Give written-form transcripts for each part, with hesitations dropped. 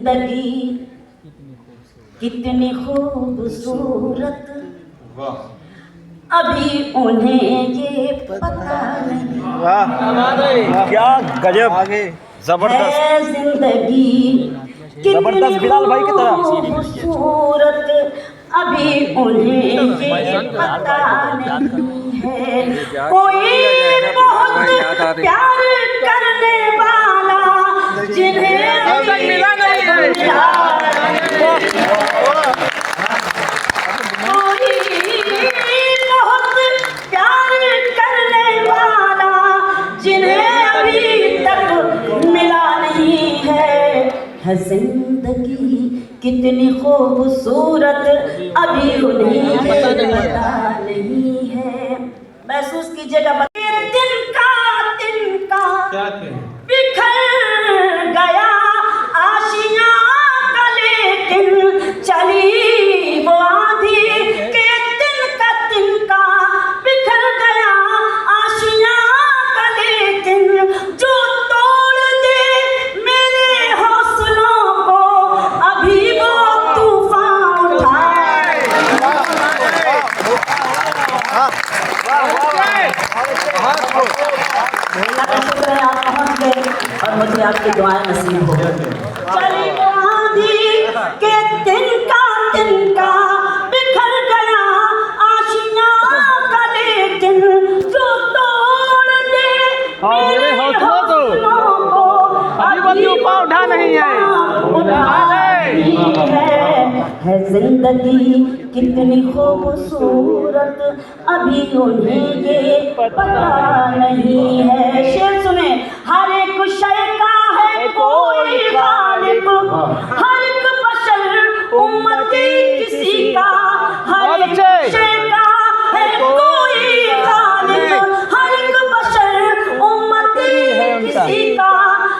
जिंदगी कितनी खूबसूरत, अभी उन्हें ये पता नहीं। वाह क्या गजब, जबरदस्त है जिंदगी जबरदस्त बिलाल भाई की तरह। खूबसूरत, अभी उन्हें ये पता नहीं है। कोई बहुत प्यार करने वाला जिन्हें अभी मिला नहीं है। कोई बहुत प्यार करने वाला जिन्हें अभी तक मिला नहीं है जिंदगी कितनी खूबसूरत, अभी उन्हें पता नहीं है। महसूस कीजिएगा, तिनका बिखर गया आशियां का, लेकिन चली वो आंधी के तिनका बिखर गया आशियां का, लेकिन जो तोड़ दे मेरे हौसलों को अभी वो तूफान उठाए। शुक्र है आप पहुंच गए और मुझे आपकी दुआएं नसीब हो गई। चली वो आंधी के तिनका बिखर गया आशियां का, लेकिन जो तोड़ दे मेरे हौसलों को अभी वो उठा नहीं है जिंदगी कितनी खूबसूरत, अभी उन्हें ये पता नहीं है। शेर सुने, हर एक शय का है कोई खालिक, हर एक बशर उम्मती किसी का, हर एक शय का है कोई खालिक, हर एक बशर उम्मती किसी का,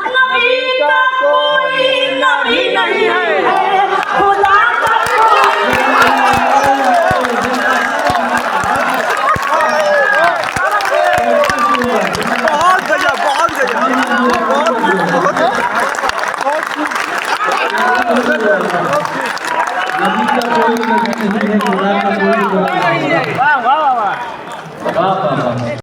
नबी का कोई नबी नहीं है, खुदा का नबी का कोई नहीं है, खुदा का कोई